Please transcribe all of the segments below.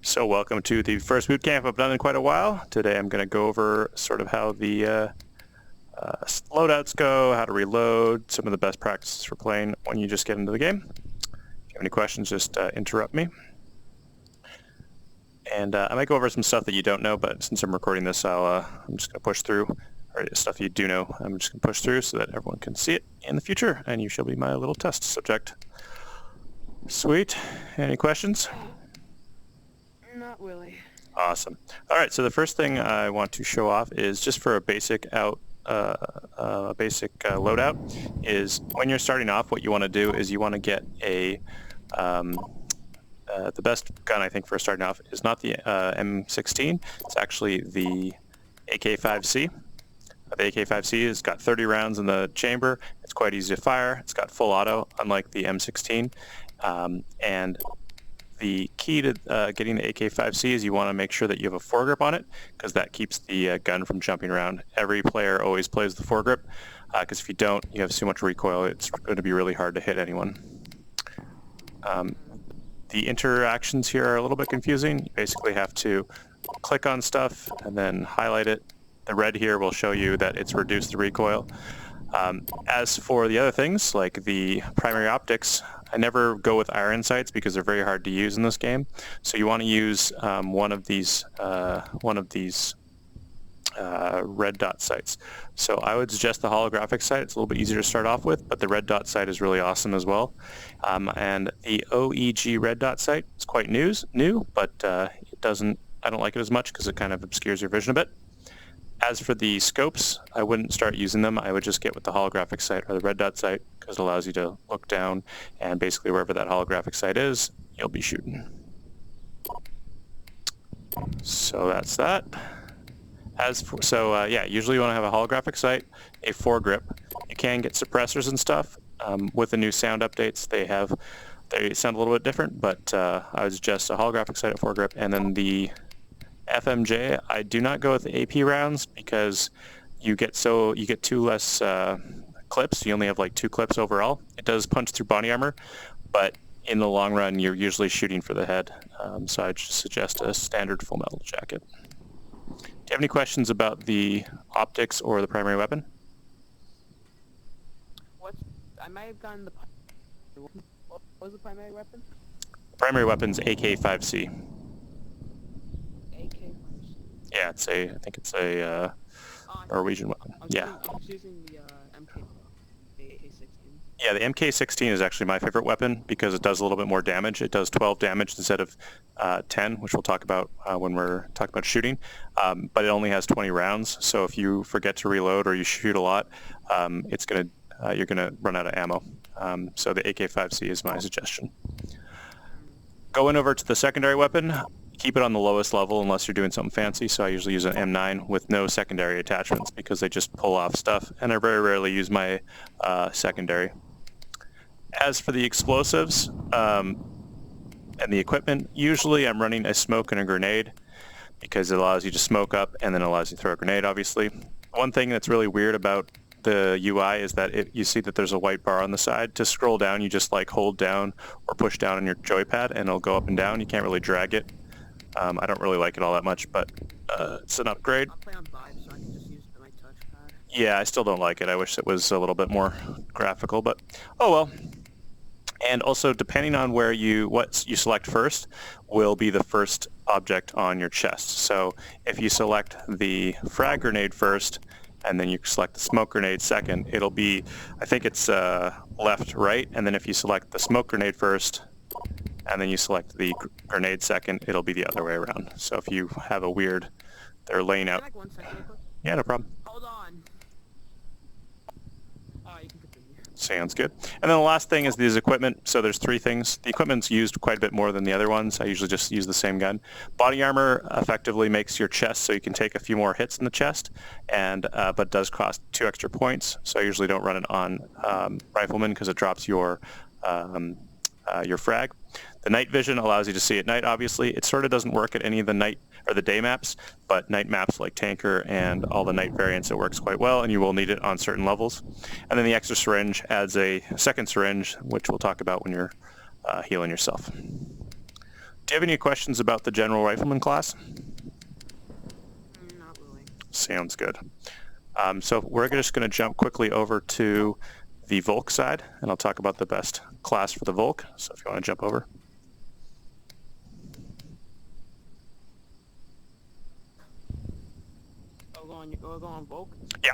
So welcome to the first boot camp I've done in quite a while. Today I'm going to go over sort of how the loadouts go, how to reload, some of the best practices for playing when you just get into the game. If you have any questions, just interrupt me. And I might go over some stuff that you don't know, but since I'm recording this, I'm just going to push through. Or stuff you do know, I'm just going to push through so that everyone can see it in the future, and you shall be my little test subject. Sweet. Any questions? Not really. Awesome. All right, so the first thing I want to show off is just for a basic loadout is when you're starting off, what you want to do is you want to get a the best gun I think for starting off is not the M16. It's actually the AK-5C. The AK-5C has got 30 rounds in the chamber. It's quite easy to fire. It's got full auto, unlike the M16. And the key to getting the AK-5C is you want to make sure that you have a foregrip on it, because that keeps the gun from jumping around. Every player always plays the foregrip, because if you don't, you have so much recoil, it's going to be really hard to hit anyone. The interactions here are a little bit confusing. You basically have to click on stuff and then highlight it. The red here will show you that it's reduced the recoil. As for the other things, like the primary optics, I never go with iron sights because they're very hard to use in this game. So you want to use one of these red dot sights. So I would suggest the holographic sight. It's a little bit easier to start off with, but the red dot sight is really awesome as well. And the OEG red dot sight is quite new, but I don't like it as much because it kind of obscures your vision a bit. As for the scopes, I wouldn't start using them. I would just get with the holographic sight or the red dot sight, because it allows you to look down, and basically wherever that holographic sight is, you'll be shooting. So that's that. Usually you want to have a holographic sight, a foregrip. You can get suppressors and stuff. With the new sound updates, they sound a little bit different, but I would suggest a holographic sight, a foregrip, and then the FMJ, I do not go with the AP rounds because you get two less clips. You only have like 2 clips overall. It does punch through body armor, but in the long run, you're usually shooting for the head. So I'd just suggest a standard full metal jacket. Do you have any questions about the optics or the primary weapon? I might have gotten the... What was the primary weapon? The primary weapon's AK-5C. Yeah, I think it's a Norwegian weapon. Yeah. I'm choosing the AK-16. Yeah, the MK16 is actually my favorite weapon because it does a little bit more damage. It does 12 damage instead of 10, which we'll talk about when we're talking about shooting. But it only has 20 rounds, so if you forget to reload or you shoot a lot, you're gonna run out of ammo. So the AK-5C is my suggestion. Going over to the secondary weapon. Keep it on the lowest level unless you're doing something fancy, so I usually use an M9 with no secondary attachments because they just pull off stuff, and I very rarely use my secondary. As for the explosives and the equipment, usually I'm running a smoke and a grenade because it allows you to smoke up and then allows you to throw a grenade, obviously. One thing that's really weird about the UI is that you see that there's a white bar on the side. To scroll down, you just like hold down or push down on your joypad and it'll go up and down. You can't really drag it. I don't really like it all that much, but it's an upgrade. I'll play on Vive, so I can just use my touchpad. Yeah, I still don't like it. I wish it was a little bit more graphical, but oh well. And also, depending on what you select first, will be the first object on your chest. So if you select the frag grenade first, and then you select the smoke grenade second, it'll be, I think it's left, right, and then if you select the smoke grenade first, and then you select the grenade second, it'll be the other way around. So if you have they're laying out. Like 1 second, quick? Yeah, no problem. Hold on. You can continue. Sounds good. And then the last thing is these equipment. So there's 3 things. The equipment's used quite a bit more than the other ones. I usually just use the same gun. Body armor effectively makes your chest so you can take a few more hits in the chest, but does cost 2 extra points. So I usually don't run it on rifleman because it drops your frag. The night vision allows you to see at night, obviously. It sort of doesn't work at any of the night or the day maps, but night maps like Tanker and all the night variants, it works quite well, and you will need it on certain levels. And then the extra syringe adds a second syringe, which we'll talk about when you're healing yourself. Do you have any questions about the general rifleman class? Not really. Sounds good. So we're just going to jump quickly over to the Volk side, and I'll talk about the best class for the Volk. So if you want to jump over. We're going Volk? Yeah.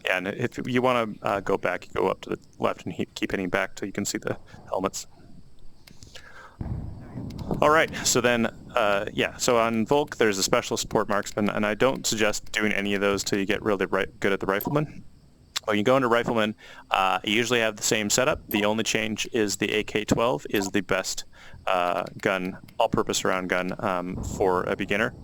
Yeah, and if you want to go back, you go up to the left and keep hitting back till you can see the helmets. All right, so then, so on Volk, there's a special support marksman, and I don't suggest doing any of those till you get really good at the rifleman. When you go into rifleman, you usually have the same setup. The only change is the AK-12 is the best gun, all-purpose round gun for a beginner.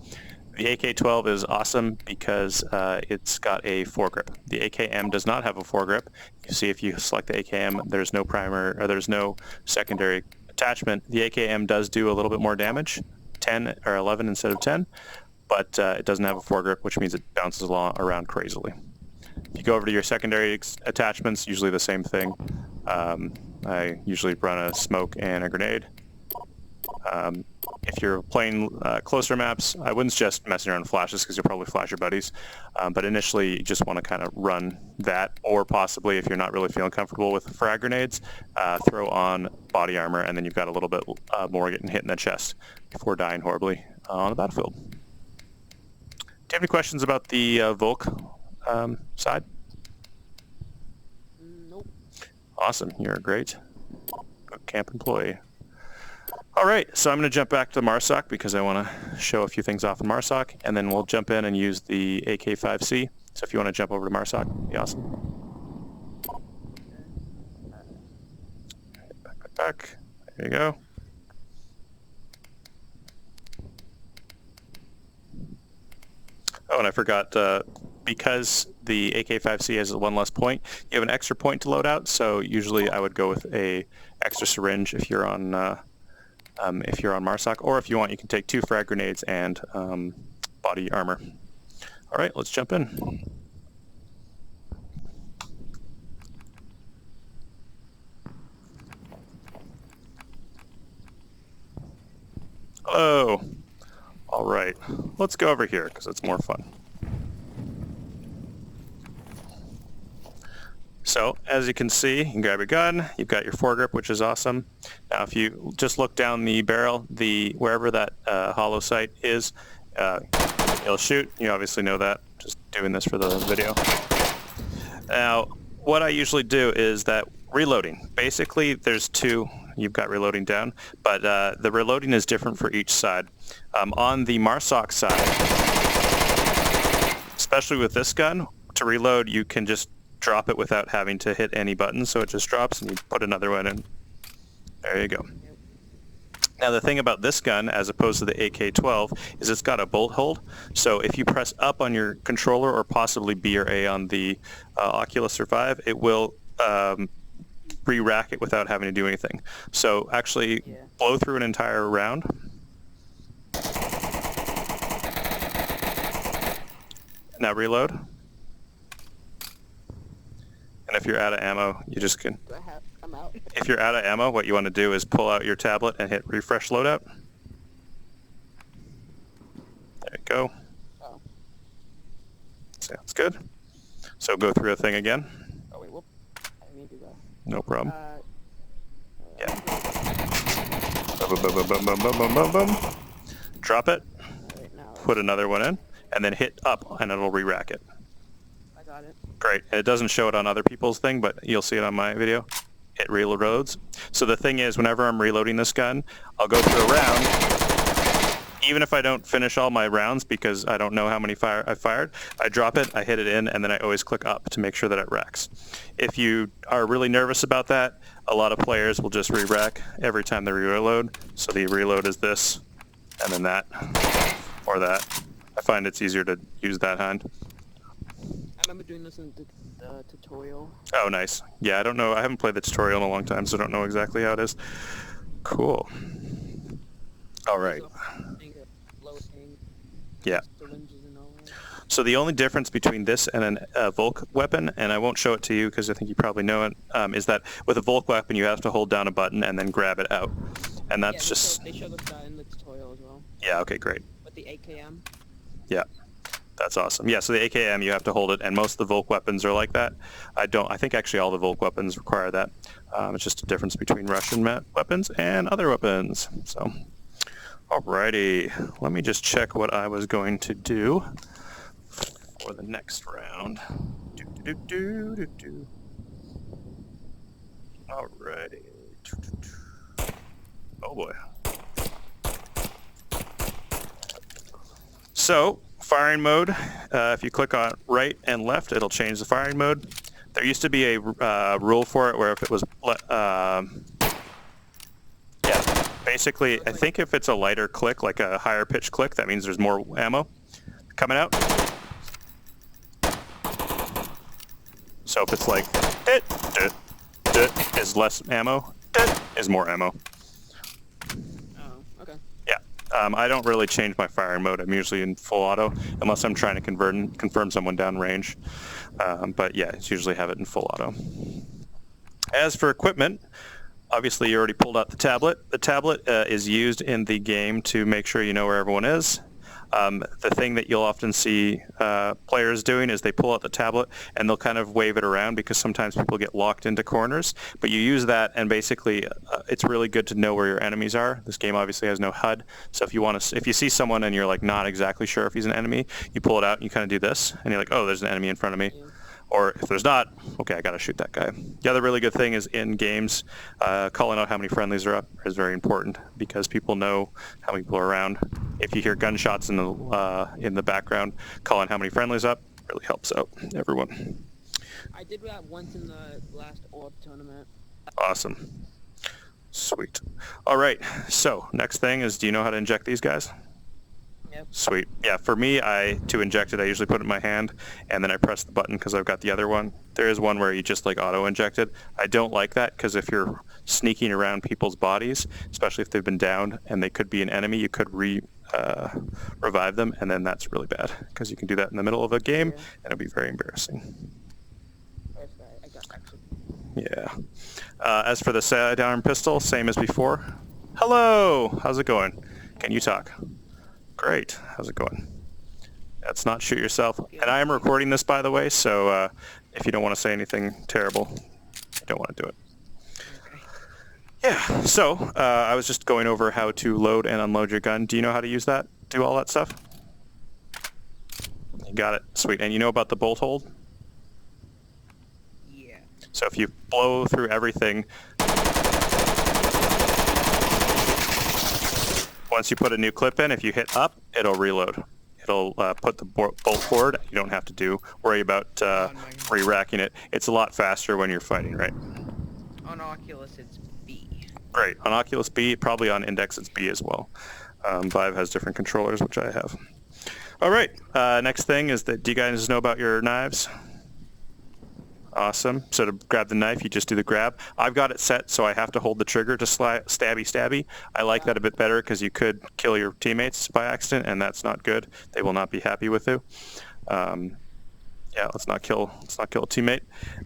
The AK-12 is awesome because it's got a foregrip. The AKM does not have a foregrip. You see, if you select the AKM, there's no primer or there's no secondary attachment. The AKM does do a little bit more damage, 10 or 11 instead of 10, but it doesn't have a foregrip, which means it bounces around crazily. If you go over to your secondary attachments, usually the same thing. I usually run a smoke and a grenade. If you're playing closer maps, I wouldn't suggest messing around with flashes because you'll probably flash your buddies. But initially, you just want to kind of run that, or possibly, if you're not really feeling comfortable with frag grenades, throw on body armor, and then you've got a little bit more getting hit in the chest before dying horribly on the battlefield. Do you have any questions about the Volk side? Nope. Awesome. You're a great Bootcamp employee. All right, so I'm going to jump back to MARSOC because I want to show a few things off in MARSOC, and then we'll jump in and use the AK-5C. So if you want to jump over to MARSOC, it'd be awesome. Back. There you go. Oh, and I forgot, because the AK-5C has one less point, you have an extra point to load out, so usually I would go with a extra syringe if you're on MARSOC, or if you want, you can take 2 frag grenades and body armor. All right, let's jump in. Hello. All right, let's go over here because it's more fun. So, as you can see, you can grab your gun, you've got your foregrip, which is awesome. Now, if you just look down the barrel, wherever that hollow sight is, it'll shoot. You obviously know that, just doing this for the video. Now, what I usually do is that reloading. Basically, there's 2. You've got reloading down, but the reloading is different for each side. On the MARSOC side, especially with this gun, to reload, you can just drop it without having to hit any buttons, so it just drops and you put another one in. There you go. Now the thing about this gun, as opposed to the AK-12, is it's got a bolt hold, so if you press up on your controller or possibly B or A on the Oculus or Vive, it will re-rack it without having to do anything. So actually blow through an entire round. Now reload. And if you're out of ammo, you just can... I'm out. If you're out of ammo, what you want to do is pull out your tablet and hit refresh loadout. There you go. Oh. Sounds good. So go through a thing again. Oh, wait, whoop. I didn't mean to do that. No problem. Yeah. Boom, Boom, boom, boom, boom, boom, boom, boom, boom. Drop it. Right, now. Put another one in, and then hit up, and it'll re-rack it. I got it. Great. And it doesn't show it on other people's thing, but you'll see it on my video. It reloads. So the thing is, whenever I'm reloading this gun, I'll go through a round. Even if I don't finish all my rounds because I don't know how many I fired, I drop it, I hit it in, and then I always click up to make sure that it racks. If you are really nervous about that, a lot of players will just re-rack every time they reload. So the reload is this, and then that, or that. I find it's easier to use that hand. I remember doing this in the tutorial. Oh, nice. Yeah, I don't know. I haven't played the tutorial in a long time, so I don't know exactly how it is. Cool. All right. Yeah. Syringes and all that. So the only difference between this and a Volk weapon, and I won't show it to you because I think you probably know it, is that with a Volk weapon you have to hold down a button and then grab it out. And that's They showed us that in the tutorial as well. Yeah, okay, great. With the AKM. Yeah, that's awesome. Yeah, so the AKM, you have to hold it, and most of the Volk weapons are like that. I think actually all the Volk weapons require that. It's just a difference between Russian weapons and other weapons. So, alrighty, let me just check what I was going to do for the next round. Alrighty. Oh boy. So, firing mode, if you click on right and left, it'll change the firing mode. There used to be a rule for it where if it was, yeah, basically, I think if it's a lighter click, like a higher pitch click, that means there's more ammo coming out. So if it's like, is less ammo, is more ammo. Oh, okay. Yeah, I don't really change my firing mode. I'm usually in full auto, unless I'm trying to confirm someone down range. But yeah, it's usually have it in full auto. As for equipment, obviously you already pulled out the tablet. The tablet is used in the game to make sure you know where everyone is. The thing that you'll often see players doing is they pull out the tablet and they'll kind of wave it around because sometimes people get locked into corners. But you use that, and basically it's really good to know where your enemies are. This game obviously has no HUD, so if you see someone and you're like not exactly sure if he's an enemy, you pull it out and you kind of do this, and you're like, oh, there's an enemy in front of me. Yeah. Or if there's not, okay, I gotta shoot that guy. The other really good thing is in games, calling out how many friendlies are up is very important because people know how many people are around. If you hear gunshots in the background, calling how many friendlies up really helps out everyone. I did that once in the last Orb tournament. Awesome. Sweet. All right, so next thing is, do you know how to inject these guys? Yep. Sweet. Yeah, for me, to inject it, I usually put it in my hand, and then I press the button because I've got the other one. There is one where you just like auto-inject it. I don't like that because if you're sneaking around people's bodies, especially if they've been downed and they could be an enemy, you could revive them, and then that's really bad because you can do that in the middle of a game, and it'll be very embarrassing. I got action. Yeah. As for the sidearm pistol, same as before. Hello! How's it going? Can you talk? Great. How's it going? Let's not shoot yourself. And I am recording this, by the way, so if you don't want to say anything terrible, you don't want to do it. Okay. Yeah, so I was just going over how to load and unload your gun. Do you know how to use that? Do all that stuff? You got it. Sweet. And you know about the bolt hold? Yeah. So if you blow through everything, once you put a new clip in, if you hit up, it'll reload. It'll put the bolt forward. You don't have to worry about re-racking it. It's a lot faster when you're fighting, right? On Oculus, it's B. Great. On Oculus B, probably on Index, it's B as well. Vive has different controllers, which I have. All right. Next thing is that, do you guys know about your knives? Awesome. So to grab the knife, you just do the grab. I've got it set so I have to hold the trigger to stabby. I like that a bit better because you could kill your teammates by accident, and that's not good. They will not be happy with you. Yeah, let's not kill a teammate.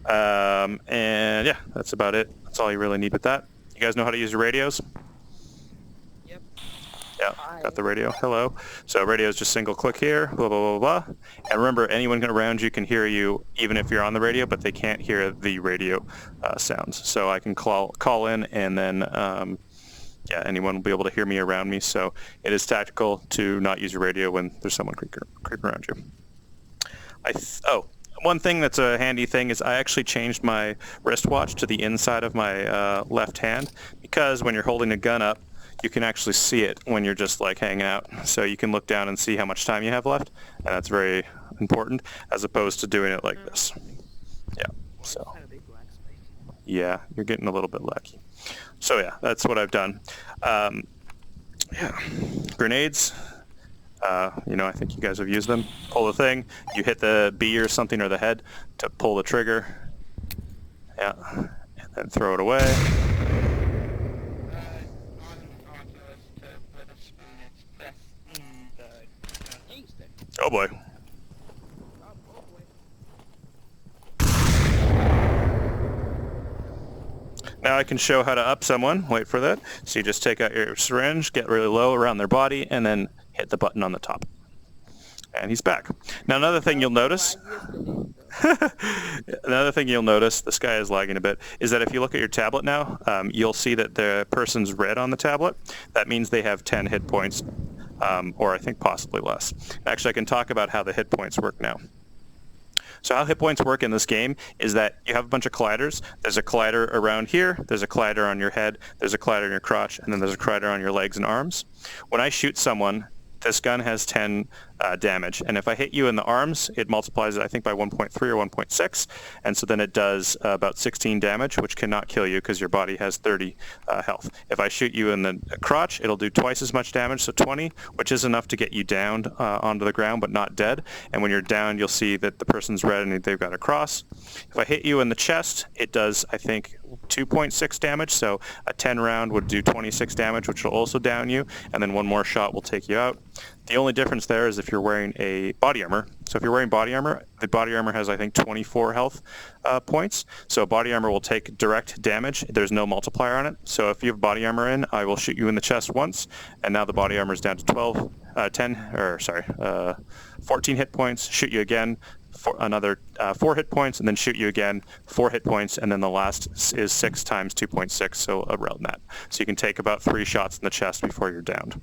And yeah, that's about it. That's all you really need with that. You guys know how to use your radios? Yep. Yeah, got the radio. Hello. So radio is just single click here, blah, blah, blah, blah. And remember, anyone around you can hear you even if you're on the radio, but they can't hear the radio sounds. So I can call in, and then, yeah, anyone will be able to hear me around me. So it is tactical to not use your radio when there's someone creeping around you. One thing that's a handy thing is I actually changed my wristwatch to the inside of my left hand, because when you're holding a gun up, you can actually see it when you're just like hanging out. So you can look down and see how much time you have left, and that's very important, as opposed to doing it like this. Yeah, so yeah, you're getting a little bit lucky. So yeah, that's what I've done. Yeah, grenades. I think you guys have used them. Pull the thing, you hit the B or something, or the head, to pull the trigger. Yeah, and then throw it away. Oh boy. now I can show how to up someone. Wait for that. So you just take out your syringe, get really low around their body, and then hit the button on the top. And he's back. Now another thing you'll notice, this guy is lagging a bit, is that if you look at your tablet now, you'll see that the person's red on the tablet. That means they have 10 hit points, or I think possibly less. Actually, I can talk about how the hit points work now. So how hit points work in this game is that you have a bunch of colliders. There's a collider around here, there's a collider on your head, there's a collider in your crotch, and then there's a collider on your legs and arms. When I shoot someone, this gun has 10 damage, and if I hit you in the arms, it multiplies it, I think, by 1.3 or 1.6, and so then it does about 16 damage, which cannot kill you because your body has 30 health. If I shoot you in the crotch, it'll do twice as much damage, so 20, which is enough to get you downed onto the ground, but not dead. And when you're down, you'll see that the person's red and they've got a cross. If I hit you in the chest, it does, I think, 2.6 damage, so a 10 round would do 26 damage, which will also down you, and then one more shot will take you out. The only difference there is if you're wearing a body armor. So if you're wearing body armor, the body armor has, I think, 24 health points. So body armor will take direct damage. There's no multiplier on it. So if you have body armor in, I will shoot you in the chest once, and now the body armor is down to 14 hit points, shoot you again, for another 4 hit points, and then shoot you again, 4 hit points, and then the last is 6 times 2.6, so around that. So you can take about 3 shots in the chest before you're downed.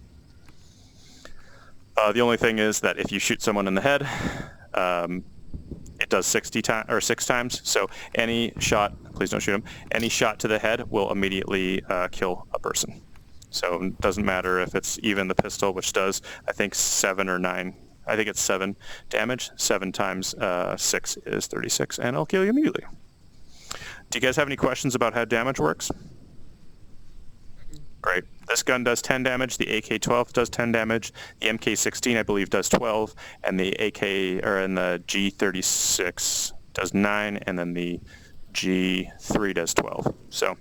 The only thing is that if you shoot someone in the head, it does 6 times. So any shot, please don't shoot him, any shot to the head will immediately kill a person. So it doesn't matter if it's even the pistol, which does, I think, 7 or 9. I think it's 7 damage. 7 times 6 is 36, and I'll kill you immediately. Do you guys have any questions about how damage works? Great. This gun does 10 damage. The AK-12 does 10 damage. The MK-16, I believe, does 12, and the G36 does 9, and then the G3 does 12. So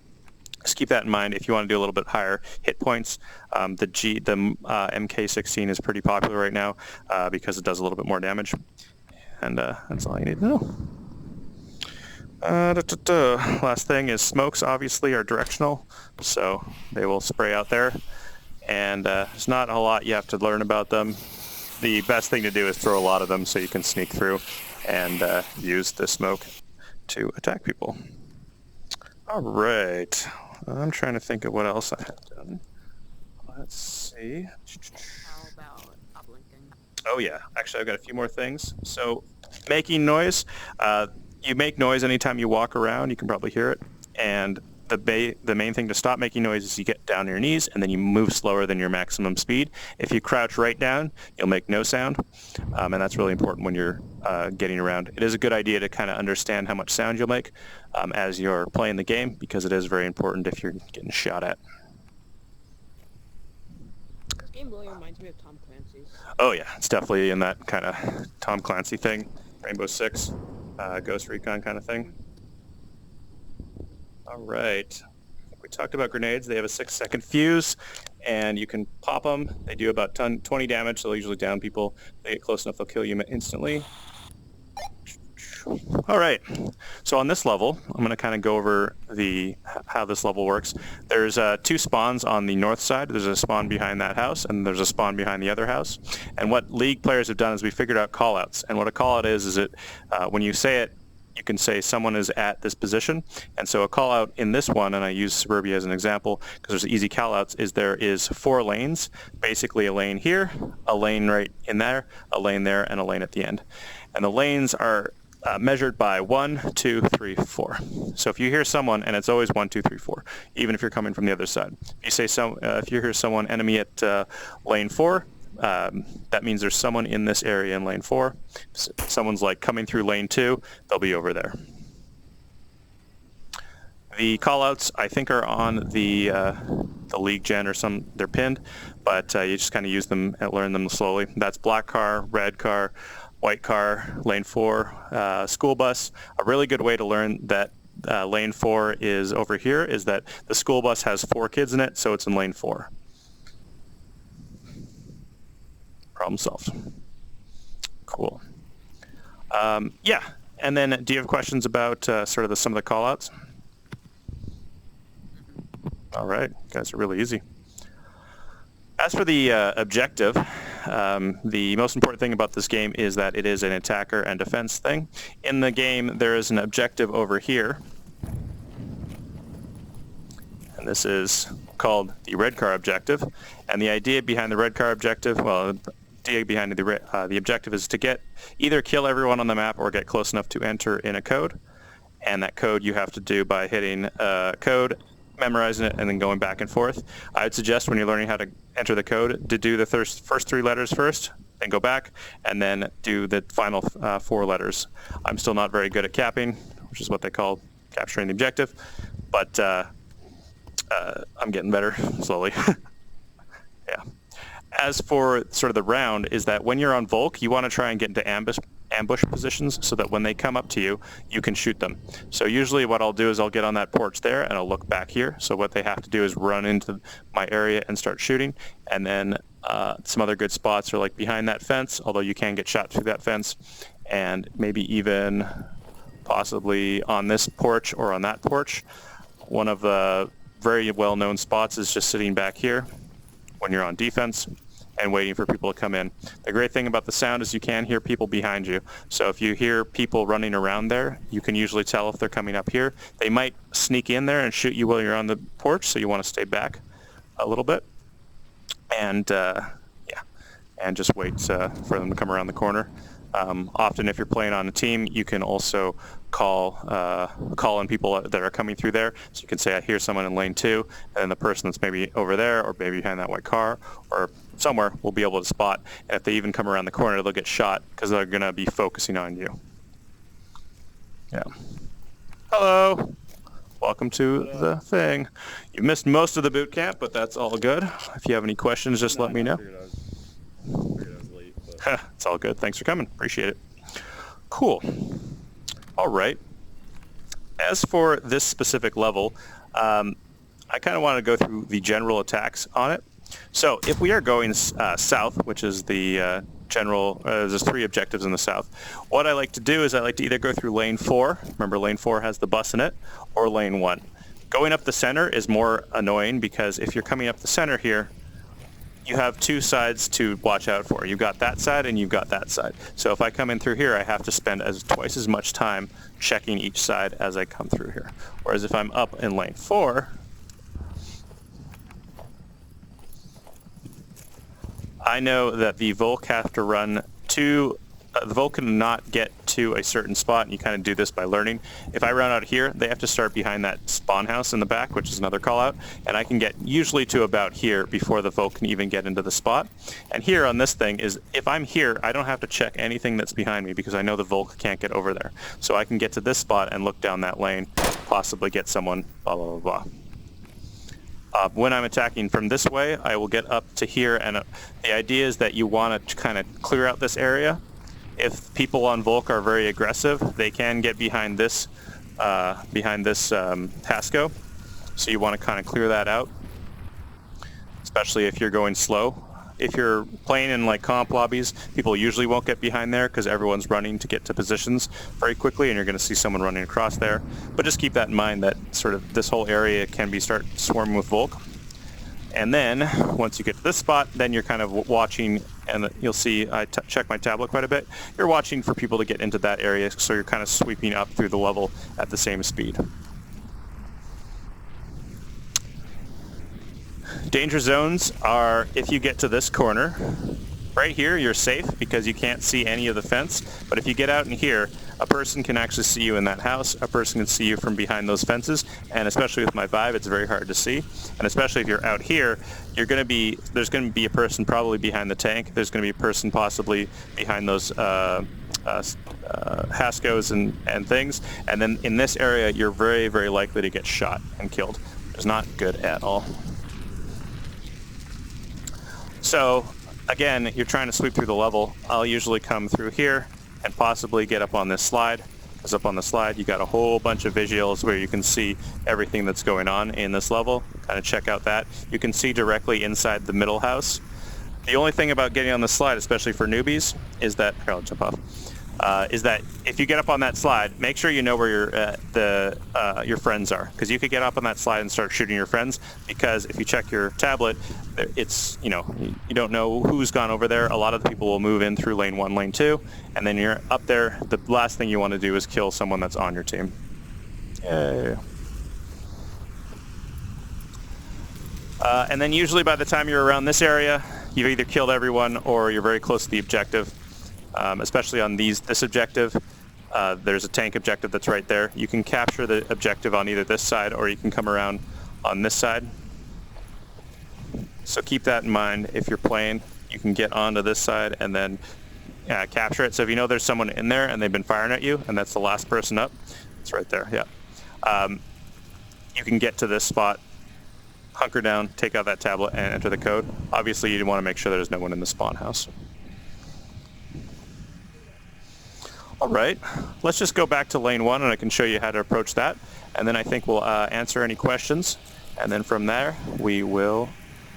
just keep that in mind if you want to do a little bit higher hit points. The MK-16 is pretty popular right now because it does a little bit more damage, and that's all you need to know. Last thing is smokes obviously are directional, so they will spray out there, and there's not a lot you have to learn about them. The best thing to do is throw a lot of them so you can sneak through and use the smoke to attack people. All right, I'm trying to think of what else I have done. Let's see. How about blinking? Oh yeah, actually I've got a few more things. So making noise. You make noise anytime you walk around. You can probably hear it. And the main thing to stop making noise is you get down on your knees and then you move slower than your maximum speed. If you crouch right down, you'll make no sound. And that's really important when you're getting around. It is a good idea to kind of understand how much sound you'll make as you're playing the game, because it is very important if you're getting shot at. This game really reminds me of Tom Clancy's. Oh yeah, it's definitely in that kind of Tom Clancy thing. Rainbow Six. Ghost Recon kind of thing. All right. We talked about grenades. They have a 6-second fuse, and you can pop them. They do about 20 damage, so they'll usually down people. If they get close enough, they'll kill you instantly. All right. So on this level, I'm going to kind of go over how this level works. There's 2 spawns on the north side. There's a spawn behind that house, and there's a spawn behind the other house. And what League players have done is we figured out callouts. And what a callout is it when you say it, you can say someone is at this position. And so a callout in this one, and I use Suburbia as an example because there's easy callouts, is there is 4 lanes, basically a lane here, a lane right in there, a lane there, and a lane at the end. And the lanes are measured by 1, 2, 3, 4. So if you hear someone, and it's always 1, 2, 3, 4, even if you're coming from the other side. If you say if you hear someone enemy at lane 4, that means there's someone in this area in lane 4. If someone's like coming through lane 2, they'll be over there. The callouts, I think, are on the League Gen or they're pinned, but you just kind of use them and learn them slowly. That's black car, red car, white car, lane 4, school bus. A really good way to learn that lane 4 is over here is that the school bus has 4 kids in it, so it's in lane 4. Problem solved. Cool. Yeah, and then do you have questions about sort of some of the callouts? All right, you guys are really easy. As for the objective, the most important thing about this game is that it is an attacker and defense thing. In the game, there is an objective over here, and this is called the red car objective. And the idea behind the red car objective, well, the idea behind the objective is to either kill everyone on the map or get close enough to enter in a code. And that code you have to do by hitting code, memorizing it, and then going back and forth. I would suggest when you're learning how to enter the code to do the first 3 letters first, then go back, and then do the final 4 letters. I'm still not very good at capping, which is what they call capturing the objective, but I'm getting better slowly. Yeah. As for sort of the round, is that when you're on Volk, you want to try and get into ambush positions so that when they come up to you, you can shoot them. So usually what I'll do is I'll get on that porch there and I'll look back here. So what they have to do is run into my area and start shooting. And then some other good spots are like behind that fence, although you can get shot through that fence, and maybe even possibly on this porch or on that porch. One of the very well-known spots is just sitting back here when you're on defense and waiting for people to come in. The great thing about the sound is you can hear people behind you. So if you hear people running around there, you can usually tell if they're coming up here. They might sneak in there and shoot you while you're on the porch, so you want to stay back a little bit. And and just wait for them to come around the corner. Often if you're playing on a team, you can also call in people that are coming through there. So you can say, I hear someone in lane 2, and then the person that's maybe over there or maybe behind that white car or somewhere will be able to spot. And if they even come around the corner, they'll get shot because they're going to be focusing on you. Yeah. Hello. Welcome to the thing. You missed most of the boot camp, but that's all good. If you have any questions, just let me know. I figured I was late, but... It's all good. Thanks for coming. Appreciate it. Cool. All right. As for this specific level, I kind of want to go through the general attacks on it. So if we are going south, which is the general, there's 3 objectives in the south. What I like to do is I like to either go through lane 4, remember lane 4 has the bus in it, or lane 1. Going up the center is more annoying because if you're coming up the center here, you have 2 sides to watch out for. You've got that side and you've got that side. So if I come in through here, I have to spend twice as much time checking each side as I come through here. Whereas if I'm up in lane 4, I know that the Volk have to run to, the Volk cannot get to a certain spot, and you kind of do this by learning. If I run out here, they have to start behind that spawn house in the back, which is another call out, and I can get usually to about here before the Volk can even get into the spot. And here on this thing is, if I'm here, I don't have to check anything that's behind me because I know the Volk can't get over there. So I can get to this spot and look down that lane, possibly get someone, blah, blah, blah, blah. When I'm attacking from this way, I will get up to here, and the idea is that you want to kind of clear out this area. If people on Volk are very aggressive, they can get behind this Hasco, so you want to kind of clear that out, especially if you're going slow. If you're playing in like comp lobbies, people usually won't get behind there because everyone's running to get to positions very quickly, and you're going to see someone running across there. But just keep that in mind that sort of this whole area can start swarming with Volk. And then once you get to this spot, then you're kind of watching, and you'll see I check my tablet quite a bit. You're watching for people to get into that area, so you're kind of sweeping up through the level at the same speed. Danger zones are if you get to this corner. Right here, you're safe because you can't see any of the fence. But if you get out in here, a person can actually see you in that house. A person can see you from behind those fences. And especially with my Vive, it's very hard to see. And especially if you're out here, there's going to be a person probably behind the tank. There's going to be a person possibly behind those Hascos and things. And then in this area, you're very, very likely to get shot and killed. It's not good at all. So again, you're trying to sweep through the level. I'll usually come through here and possibly get up on this slide. Because up on the slide, you got a whole bunch of visuals where you can see everything that's going on in this level. Kind of check out that. You can see directly inside the middle house. The only thing about getting on the slide, especially for newbies, is that, here, I'll jump off. is that if you get up on that slide, make sure you know where your friends are, because you could get up on that slide and start shooting your friends. Because if you check your tablet, it's you don't know who's gone over there. A lot of the people will move in through lane 1, lane 2, and then you're up there. The last thing you want to do is kill someone that's on your team. Yay. And then usually by the time you're around this area, you've either killed everyone or you're very close to the objective. Especially on this objective, there's a tank objective that's right there. You can capture the objective on either this side, or you can come around on this side. So keep that in mind. If you're playing, you can get onto this side and then capture it. So if you know there's someone in there and they've been firing at you, and that's the last person up, it's right there, yeah. You can get to this spot, hunker down, take out that tablet, and enter the code. Obviously, you want to make sure there's no one in the spawn house. All right, let's just go back to lane 1 and I can show you how to approach that. And then I think we'll answer any questions. And then from there, we will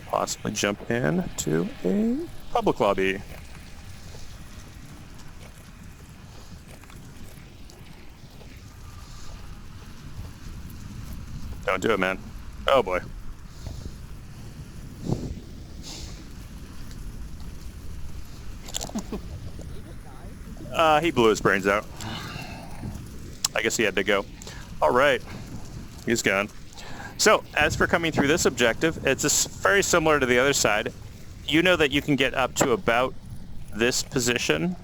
possibly jump in to a public lobby. Don't do it, man. Oh boy. He blew his brains out. I guess he had to go. All right, he's gone. So as for coming through this objective, it's very similar to the other side. You know that you can get up to about this position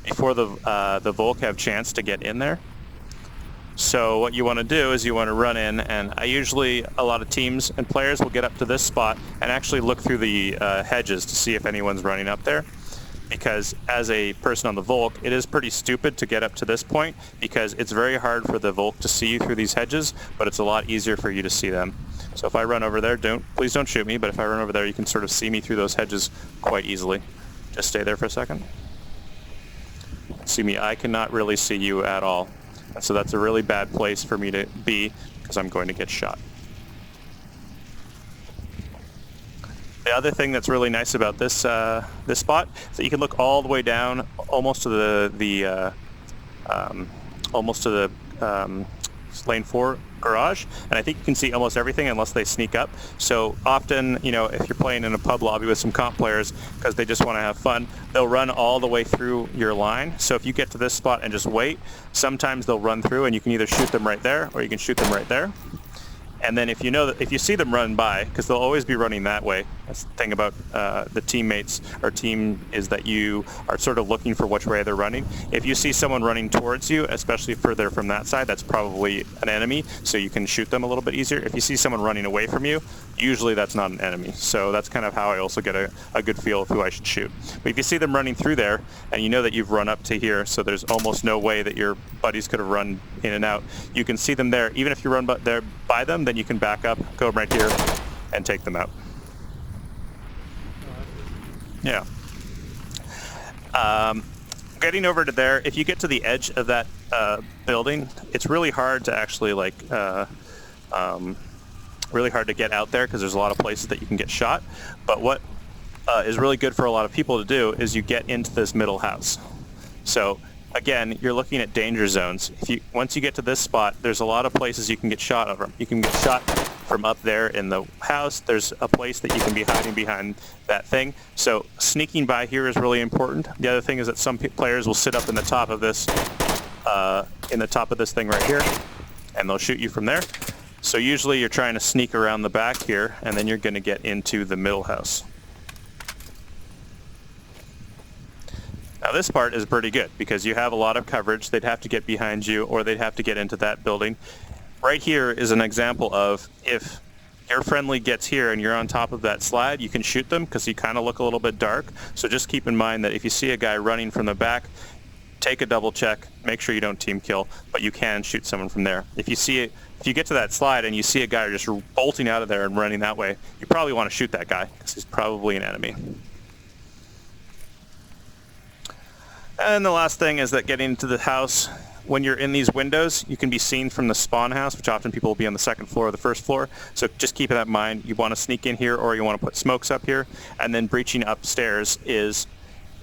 before the Volk have chance to get in there. So what you want to do is you want to run in, and a lot of teams and players will get up to this spot and actually look through the hedges to see if anyone's running up there. Because as a person on the Volk, it is pretty stupid to get up to this point, because it's very hard for the Volk to see you through these hedges, but it's a lot easier for you to see them. So if I run over there, please don't shoot me, but if I run over there, you can sort of see me through those hedges quite easily. Just stay there for a second. See me, I cannot really see you at all. And so that's a really bad place for me to be, because I'm going to get shot. The other thing that's really nice about this spot is that you can look all the way down, almost to the lane 4 garage, and I think you can see almost everything unless they sneak up. So often, if you're playing in a pub lobby with some comp players because they just want to have fun, they'll run all the way through your line. So if you get to this spot and just wait, sometimes they'll run through, and you can either shoot them right there or you can shoot them right there. And then if you see them run by, because they'll always be running that way. That's the thing about the teammates or team, is that you are sort of looking for which way they're running. If you see someone running towards you, especially further from that side, that's probably an enemy, so you can shoot them a little bit easier. If you see someone running away from you, usually that's not an enemy. So that's kind of how I also get a good feel of who I should shoot. But if you see them running through there, and you know that you've run up to here, so there's almost no way that your buddies could have run in and out, you can see them there. Even if you run there by them, then you can back up, go right here, and take them out. Yeah. Getting over to there, if you get to the edge of that building, it's really hard to actually really hard to get out there, because there's a lot of places that you can get shot. But what is really good for a lot of people to do is you get into this middle house. So again, you're looking at danger zones. Once you get to this spot, there's a lot of places you can get shot over. You can get shot from up there in the house. There's a place that you can be hiding behind that thing. So sneaking by here is really important. The other thing is that some players will sit up in the top of this thing right here, and they'll shoot you from there. So usually you're trying to sneak around the back here, and then you're going to get into the middle house. Now this part is pretty good, because you have a lot of coverage. They'd have to get behind you, or they'd have to get into that building. Right here is an example of, if your friendly gets here and you're on top of that slide, you can shoot them, because you kind of look a little bit dark. So just keep in mind that if you see a guy running from the back, take a double check, make sure you don't team kill, but you can shoot someone from there. If you get to that slide and you see a guy just bolting out of there and running that way, you probably want to shoot that guy, because he's probably an enemy. And the last thing is that getting into the house, when you're in these windows, you can be seen from the spawn house, which often people will be on the second floor or the first floor. So just keep that in mind. You want to sneak in here, or you want to put smokes up here. And then breaching upstairs is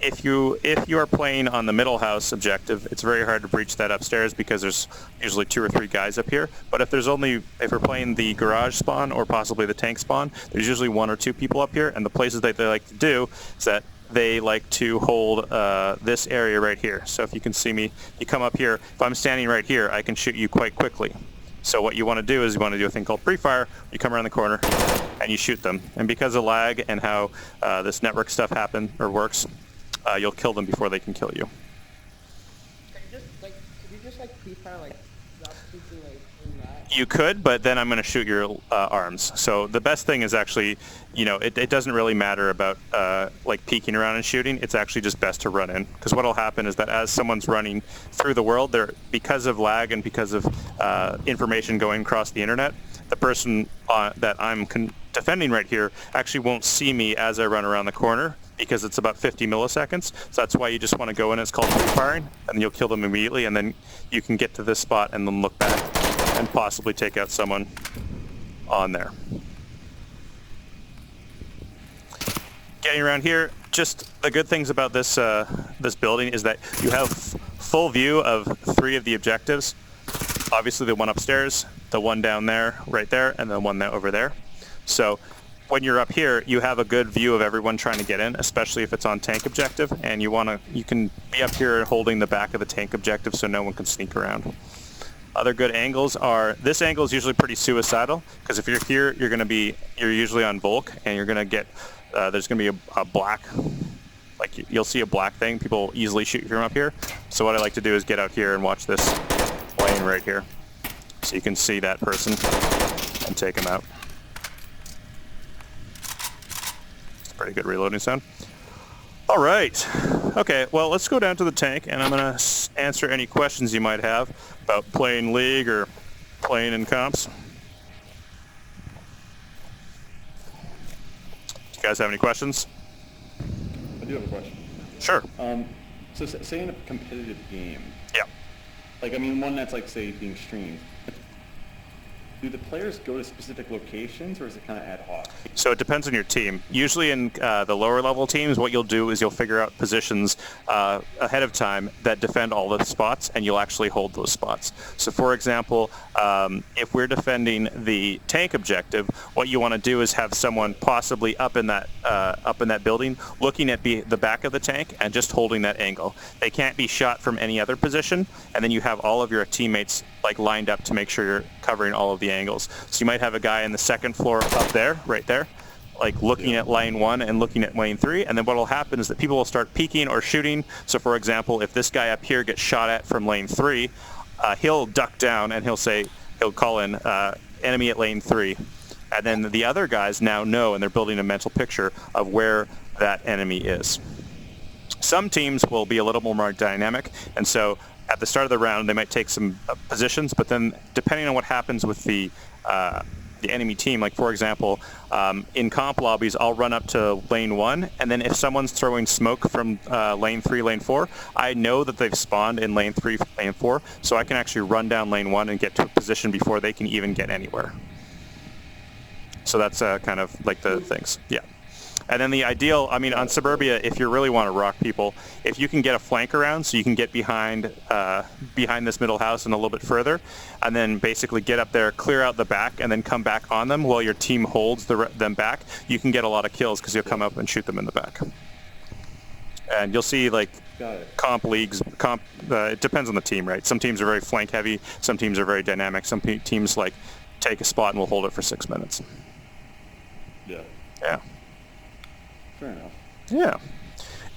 if you are playing on the middle house objective, it's very hard to breach that upstairs because there's usually 2 or 3 guys up here. But if we're playing the garage spawn or possibly the tank spawn, there's usually 1 or 2 people up here. And the places that they like to do is that they like to hold this area right here. So if you can see me, you come up here. If I'm standing right here, I can shoot you quite quickly. So what you want to do is you want to do a thing called pre-fire. You come around the corner and you shoot them. And because of lag and how this network stuff works, you'll kill them before they can kill you. Could you just pre-fire drop something in that? You could, but then I'm going to shoot your arms. So the best thing is actually, it doesn't really matter about peeking around and shooting. It's actually just best to run in, because what'll happen is that as someone's running through the world, because of lag and because of information going across the internet, the person that I'm defending right here actually won't see me as I run around the corner, because it's about 50 milliseconds. So that's why you just want to go in. It's called pre-firing, and you'll kill them immediately, and then you can get to this spot and then look back and possibly take out someone on there. Getting around here, just the good things about this this building is that you have full view of 3 of the objectives. Obviously the one upstairs, the one down there, right there, and the one over there. So when you're up here, you have a good view of everyone trying to get in, especially if it's on tank objective, and you can be up here holding the back of the tank objective so no one can sneak around. Other good angles are, this angle is usually pretty suicidal, because if you're here, you're usually on bulk, and you're going to get, there's going to be a black, you'll see a black thing. People easily shoot you from up here. So what I like to do is get out here and watch this lane right here, so you can see that person and take them out. Pretty good reloading sound. All right. Okay, well, let's go down to the tank, and I'm going to answer any questions you might have about playing League or playing in comps. Do you guys have any questions? I do have a question. Sure. So say in a competitive game, Yeah. one that's say being streamed, do the players go to specific locations, or is it kind of ad hoc? So it depends on your team. Usually in the lower level teams, what you'll do is you'll figure out positions ahead of time that defend all the spots, and you'll actually hold those spots. So for example, if we're defending the tank objective, what you want to do is have someone possibly up in that building, looking at the back of the tank and just holding that angle. They can't be shot from any other position, and then you have all of your teammates lined up to make sure you're covering all of the angles. So you might have a guy in the second floor up there, right there, looking at lane 1 and looking at lane 3, and then what will happen is that people will start peeking or shooting. So for example, if this guy up here gets shot at from lane 3, he'll duck down and he'll call in enemy at lane 3, and then the other guys now know, and they're building a mental picture of where that enemy is. Some teams will be a little more dynamic, and so at the start of the round, they might take some positions, but then depending on what happens with the enemy team, for example, in comp lobbies, I'll run up to lane 1, and then if someone's throwing smoke from lane 3, lane 4, I know that they've spawned in lane 3, lane 4, so I can actually run down lane 1 and get to a position before they can even get anywhere. So that's kind of the things. Yeah. And then the ideal, on Suburbia, if you really want to rock people, if you can get a flank around, so you can get behind this middle house and a little bit further, and then basically get up there, clear out the back, and then come back on them while your team holds them back, you can get a lot of kills because you'll come up and shoot them in the back. And you'll see comp leagues, it depends on the team, right? Some teams are very flank heavy, some teams are very dynamic, some teams take a spot and will hold it for 6 minutes. Yeah. Yeah. Fair enough. Yeah.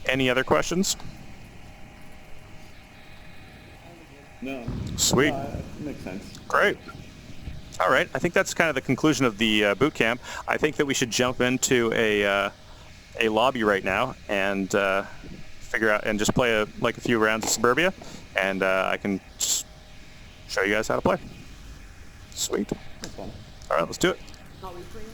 Any other questions? No. Sweet. Makes sense. Great. All right. I think that's kind of the conclusion of the boot camp. I think that we should jump into a lobby right now and figure out and just play a few rounds of Suburbia, and I can just show you guys how to play. Sweet. That's fun. All right. Let's do it. Not replaying it?